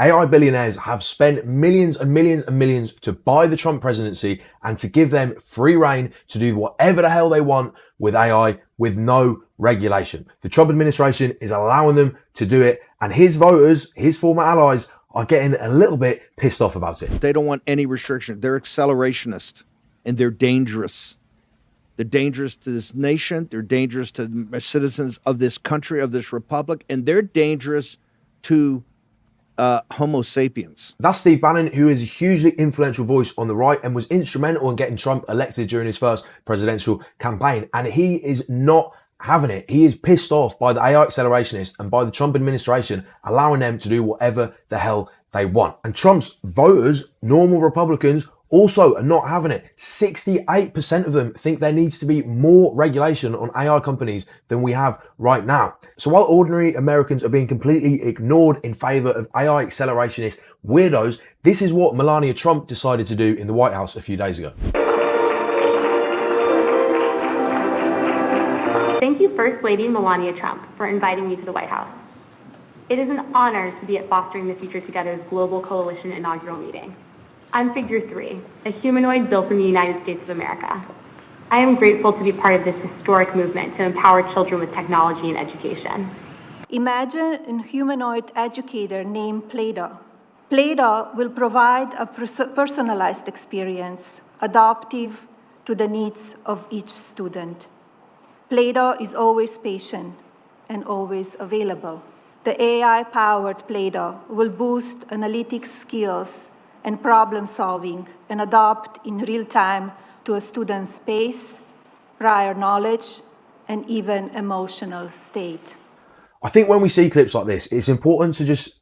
AI billionaires have spent millions and millions and millions to buy the Trump presidency and to give them free rein to do whatever the hell they want with AI with no regulation. The Trump administration is allowing them to do it, and his voters, his former allies, are getting a little bit pissed off about it. They don't want any restriction. They're accelerationists, and they're dangerous. They're dangerous to this nation. They're dangerous to the citizens of this country, of this republic, and they're dangerous to Homo sapiens. That's Steve Bannon, who is a hugely influential voice on the right and was instrumental in getting Trump elected during his first presidential campaign. And he is not having it. He is pissed off by the AI accelerationists and by the Trump administration, allowing them to do whatever the hell they want. And Trump's voters, normal Republicans, also are not having it. 68% of them think there needs to be more regulation on AI companies than we have right now. So while ordinary Americans are being completely ignored in favor of AI accelerationist weirdos, this is what Melania Trump decided to do in the White House a few days ago. Thank you, First Lady Melania Trump, for inviting me to the White House. It is an honor to be at Fostering the Future Together's Global Coalition inaugural meeting. I'm Figure 3, a humanoid built in the United States of America. I am grateful to be part of this historic movement to empower children with technology and education. Imagine a humanoid educator named Play-Doh. Play-Doh will provide a personalized experience, adaptive to the needs of each student. Play-Doh is always patient and always available. The AI-powered Play-Doh will boost analytics skills and problem solving and adapt in real time to a student's pace, prior knowledge, and even emotional state. I think when we see clips like this, it's important to just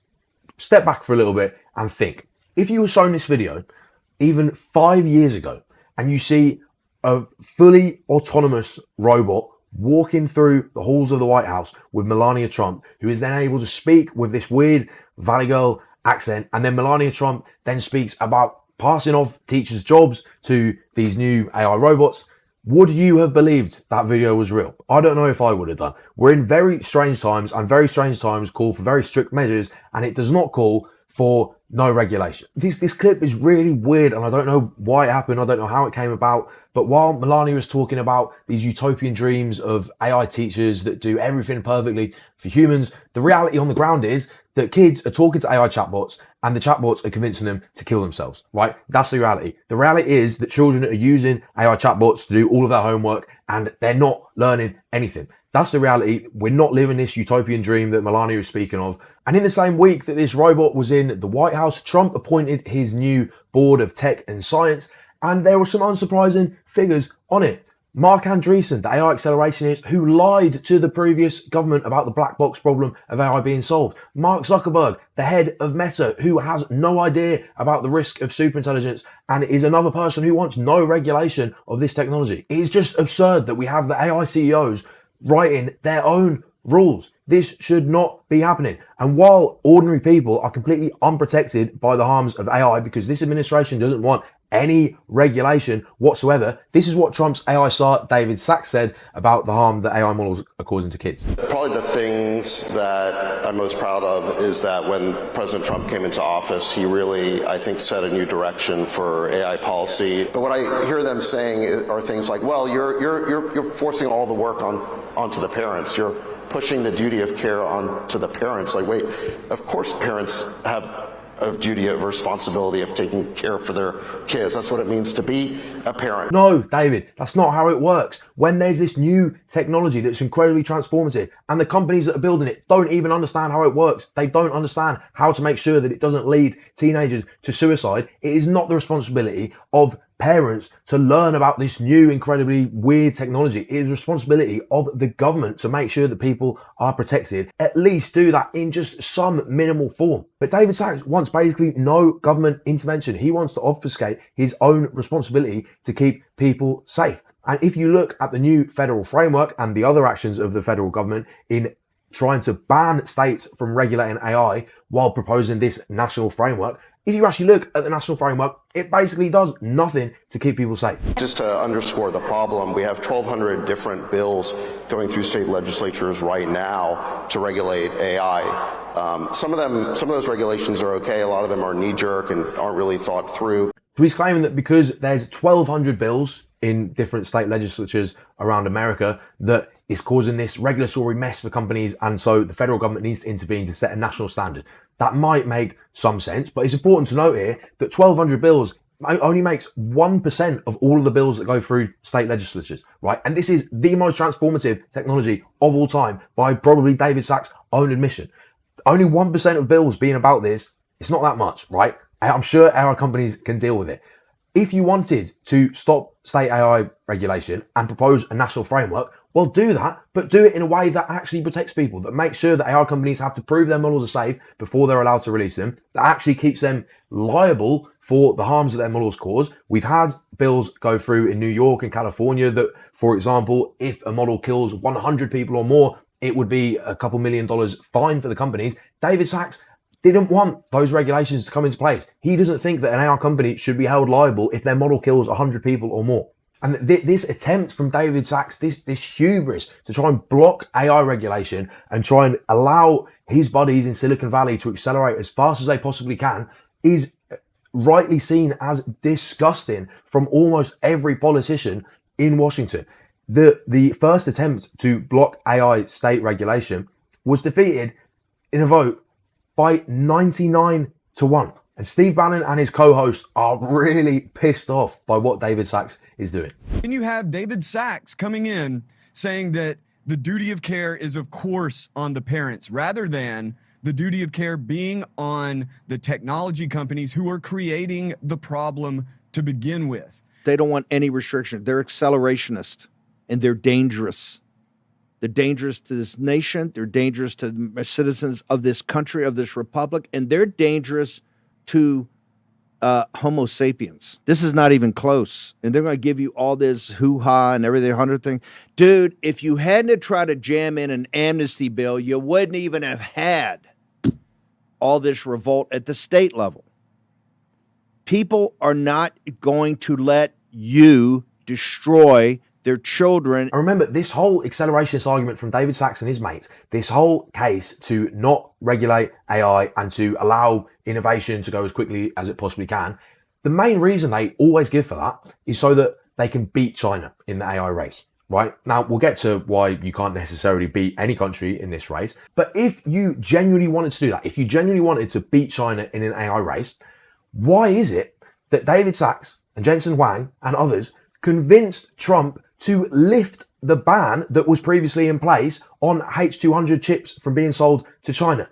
step back for a little bit and think. If you were shown this video even 5 years ago and you see a fully autonomous robot walking through the halls of the White House with Melania Trump, who is then able to speak with this weird Valley Girl accent, and then Melania Trump then speaks about passing off teachers' jobs to these new AI robots, would you have believed that video was real? I don't know if I would have done. We're in very strange times, and very strange times call for very strict measures, and it does not call for no regulation. This clip is really weird, and I don't know why it happened. I don't know how it came about. But while Melania was talking about these utopian dreams of AI teachers that do everything perfectly for humans, the reality on the ground is that kids are talking to AI chatbots and the chatbots are convincing them to kill themselves, right? That's the reality. The reality is that children are using AI chatbots to do all of their homework and they're not learning anything. That's the reality. We're not living this utopian dream that Melania is speaking of. And in the same week that this robot was in the White House, Trump appointed his new board of tech and science, and there were some unsurprising figures on it. Mark Andreessen, the AI accelerationist who lied to the previous government about the black box problem of AI being solved. Mark Zuckerberg, the head of Meta, who has no idea about the risk of superintelligence and is another person who wants no regulation of this technology. It is just absurd that we have the AI CEOs writing their own rules. This should not be happening. And while ordinary people are completely unprotected by the harms of AI because this administration doesn't want any regulation whatsoever, this is what Trump's AI czar David Sachs said about the harm that AI models are causing to kids. Probably the things that I'm most proud of is that when President Trump came into office, he really, I think, set a new direction for AI policy. But what I hear them saying are things like, well, you're forcing all the work onto the parents. You're pushing the duty of care onto the parents. Like, wait, of course parents have a duty of responsibility of taking care for their kids. That's what it means to be a parent. No, David, that's not how it works. When there's this new technology that's incredibly transformative and the companies that are building it don't even understand how it works, they don't understand how to make sure that it doesn't lead teenagers to suicide, it is not the responsibility of parents to learn about this new incredibly weird technology. It is the responsibility of the government to make sure that people are protected, at least do that in just some minimal form. But David Sachs wants basically no government intervention. He wants to obfuscate his own responsibility to keep people safe. And if you look at the new federal framework and the other actions of the federal government in trying to ban states from regulating AI while proposing this national framework, if you actually look at the national framework, it basically does nothing to keep people safe. Just to underscore the problem, we have 1,200 different bills going through state legislatures right now to regulate AI. Some of those regulations are okay. A lot of them are knee-jerk and aren't really thought through. So he's claiming that because there's 1,200 bills in different state legislatures around America that is causing this regulatory mess for companies, and so the federal government needs to intervene to set a national standard. That might make some sense, but it's important to note here that 1,200 bills only makes 1% of all of the bills that go through state legislatures, right? And this is the most transformative technology of all time by probably David Sacks' own admission. Only 1% of bills being about this, it's not that much, right? I'm sure our companies can deal with it. If you wanted to stop state AI regulation and propose a national framework, well, do that, but do it in a way that actually protects people, that makes sure that AI companies have to prove their models are safe before they're allowed to release them, that actually keeps them liable for the harms that their models cause. We've had bills go through in New York and California that, for example, if a model kills 100 people or more, it would be a couple $1 million fine for the companies. David Sacks didn't want those regulations to come into place. He doesn't think that an AI company should be held liable if their model kills 100 people or more. And this attempt from David Sacks, this hubris to try and block AI regulation and try and allow his buddies in Silicon Valley to accelerate as fast as they possibly can is rightly seen as disgusting from almost every politician in Washington. The first attempt to block AI state regulation was defeated in a vote by 99-1. And Steve Bannon and his co-host are really pissed off by what David Sacks is doing. Then you have David Sacks coming in saying that the duty of care is, of course, on the parents, rather than the duty of care being on the technology companies who are creating the problem to begin with. They don't want any restriction. They're accelerationists, and they're dangerous. They're dangerous to this nation. They're dangerous to the citizens of this country, of this republic, and they're dangerous to Homo sapiens. This is not even close. And they're going to give you all this hoo-ha and everything, 100 thing. Dude, if you hadn't tried to jam in an amnesty bill, you wouldn't even have had all this revolt at the state level. People are not going to let you destroy their children. And remember, this whole accelerationist argument from David Sacks and his mates, this whole case to not regulate AI and to allow innovation to go as quickly as it possibly can, the main reason they always give for that is so that they can beat China in the AI race, right? Now, we'll get to why you can't necessarily beat any country in this race. But if you genuinely wanted to do that, if you genuinely wanted to beat China in an AI race, why is it that David Sacks and Jensen Huang and others convinced Trump to lift the ban that was previously in place on H200 chips from being sold to China?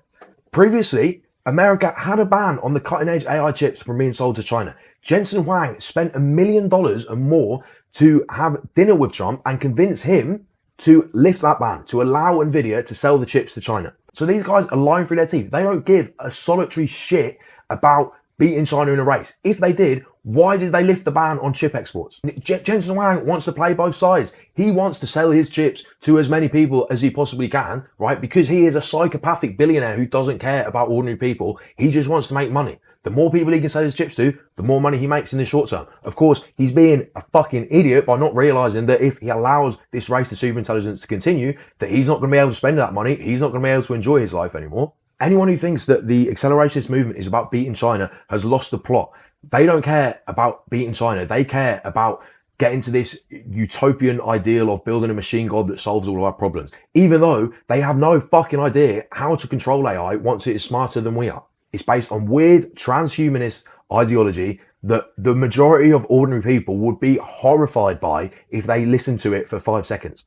Previously, America had a ban on the cutting-edge AI chips from being sold to China. Jensen Huang spent $1 million and more to have dinner with Trump and convince him to lift that ban, to allow NVIDIA to sell the chips to China. So these guys are lying through their teeth. They don't give a solitary shit about beating China in a race. If they did, why did they lift the ban on chip exports? Jensen Huang wants to play both sides. He wants to sell his chips to as many people as he possibly can, right? Because he is a psychopathic billionaire who doesn't care about ordinary people. He just wants to make money. The more people he can sell his chips to, the more money he makes in the short term. Of course, he's being a fucking idiot by not realizing that if he allows this race to superintelligence to continue, that he's not going to be able to spend that money. He's not going to be able to enjoy his life anymore. Anyone who thinks that the accelerationist movement is about beating China has lost the plot. They don't care about beating China. They care about getting to this utopian ideal of building a machine god that solves all of our problems, even though they have no fucking idea how to control AI once it is smarter than we are. It's based on weird transhumanist ideology that the majority of ordinary people would be horrified by if they listened to it for 5 seconds.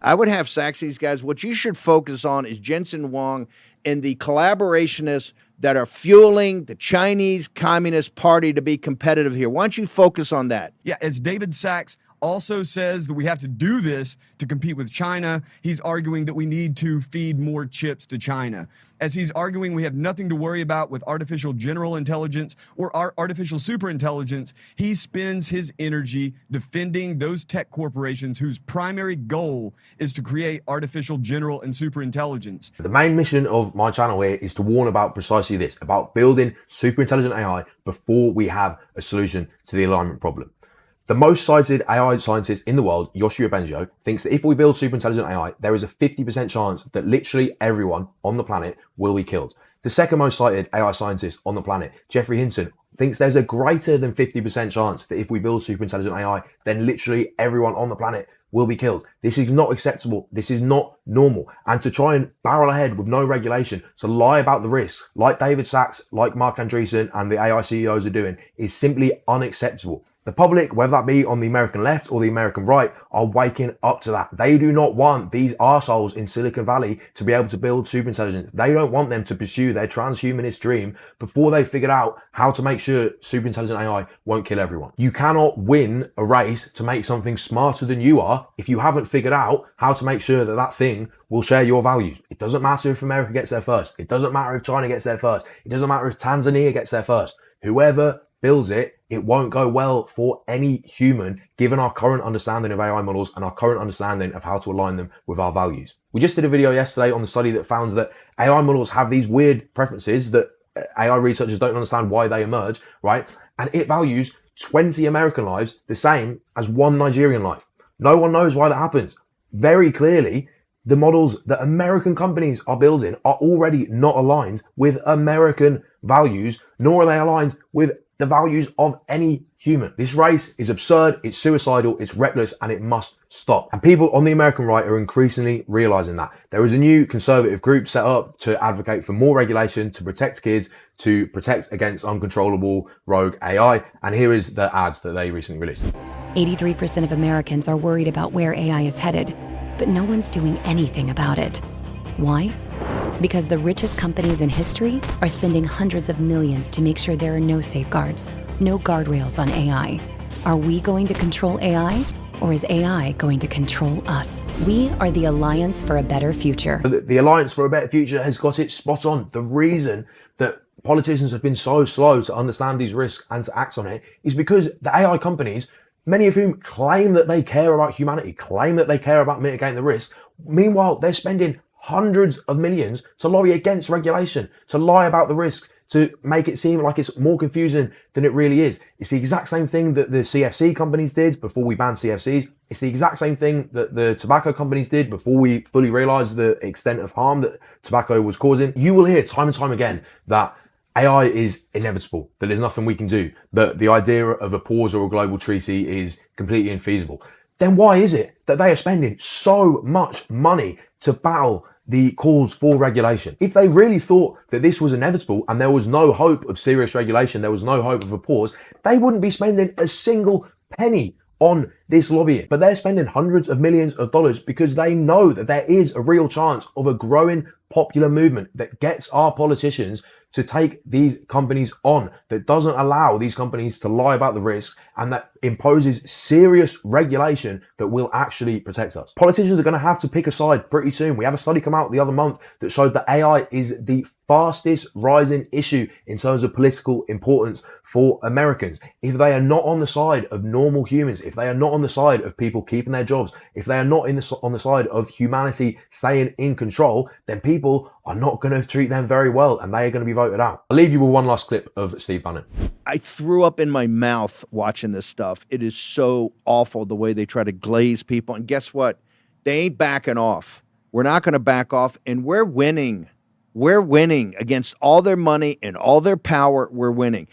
I would have Sacks, these guys. What you should focus on is Jensen Huang and the collaborationists that are fueling the Chinese Communist Party to be competitive here. Why don't you focus on that? Yeah, as David Sacks also says that we have to do this to compete with China, he's arguing that we need to feed more chips to China. As he's arguing we have nothing to worry about with artificial general intelligence or artificial superintelligence, he spends his energy defending those tech corporations whose primary goal is to create artificial general and superintelligence. The main mission of my channel here is to warn about precisely this, about building superintelligent AI before we have a solution to the alignment problem. The most cited AI scientist in the world, Yoshua Bengio, thinks that if we build superintelligent AI, there is a 50% chance that literally everyone on the planet will be killed. The second most cited AI scientist on the planet, Jeffrey Hinton, thinks there's a greater than 50% chance that if we build super intelligent AI, then literally everyone on the planet will be killed. This is not acceptable. This is not normal. And to try and barrel ahead with no regulation, to lie about the risks, like David Sachs, like Mark Andreessen and the AI CEOs are doing, is simply unacceptable. The public, whether that be on the American left or the American right, are waking up to that. They do not want these arseholes in Silicon Valley to be able to build superintelligence. They don't want them to pursue their transhumanist dream before they figured out how to make sure superintelligent AI won't kill everyone. You cannot win a race to make something smarter than you are if you haven't figured out how to make sure that that thing will share your values. It doesn't matter if America gets there first. It doesn't matter if China gets there first. It doesn't matter if Tanzania gets there first. Whoever builds it, it won't go well for any human, given our current understanding of AI models and our current understanding of how to align them with our values. We just did a video yesterday on the study that found that AI models have these weird preferences that AI researchers don't understand why they emerge, right? And it values 20 American lives the same as one Nigerian life. No one knows why that happens. Very clearly, the models that American companies are building are already not aligned with American values, nor are they aligned with the values of any human. This race is absurd, it's suicidal, it's reckless, and it must stop. And people on the American right are increasingly realizing that. There is a new conservative group set up to advocate for more regulation, to protect kids, to protect against uncontrollable rogue AI. And here is the ads that they recently released. 83% of Americans are worried about where AI is headed, but no one's doing anything about it. Why? Because the richest companies in history are spending hundreds of millions to make sure there are no safeguards, no guardrails on AI. Are we going to control AI, or is AI going to control us? We are the Alliance for a Better Future. The Alliance for a Better Future has got it spot on. The reason that politicians have been so slow to understand these risks and to act on it is because the AI companies, many of whom claim that they care about humanity, claim that they care about mitigating the risks, meanwhile, they're spending hundreds of millions to lobby against regulation, to lie about the risks, to make it seem like it's more confusing than it really is. It's the exact same thing that the CFC companies did before we banned CFCs. It's the exact same thing that the tobacco companies did before we fully realized the extent of harm that tobacco was causing. You will hear time and time again that AI is inevitable, that there's nothing we can do, that the idea of a pause or a global treaty is completely infeasible. Then why is it that they are spending so much money to battle the calls for regulation? If they really thought that this was inevitable and there was no hope of serious regulation, there was no hope of a pause, they wouldn't be spending a single penny on this lobbying. But they're spending hundreds of millions of dollars because they know that there is a real chance of a growing popular movement that gets our politicians to take these companies on, that doesn't allow these companies to lie about the risks, and that imposes serious regulation that will actually protect us. Politicians are going to have to pick a side pretty soon. We had a study come out the other month that showed that AI is the fastest rising issue in terms of political importance for Americans. If they are not on the side of normal humans, if they are not on the side of people keeping their jobs, if they are not on the side of humanity staying in control, then people are not going to treat them very well and they are going to be voted out. I'll leave you with one last clip of Steve Bannon. I threw up in my mouth watching this stuff. It is so awful the way they try to glaze people. And guess what? They ain't backing off. We're not going to back off, and we're winning. We're winning against all their money and all their power. We're winning.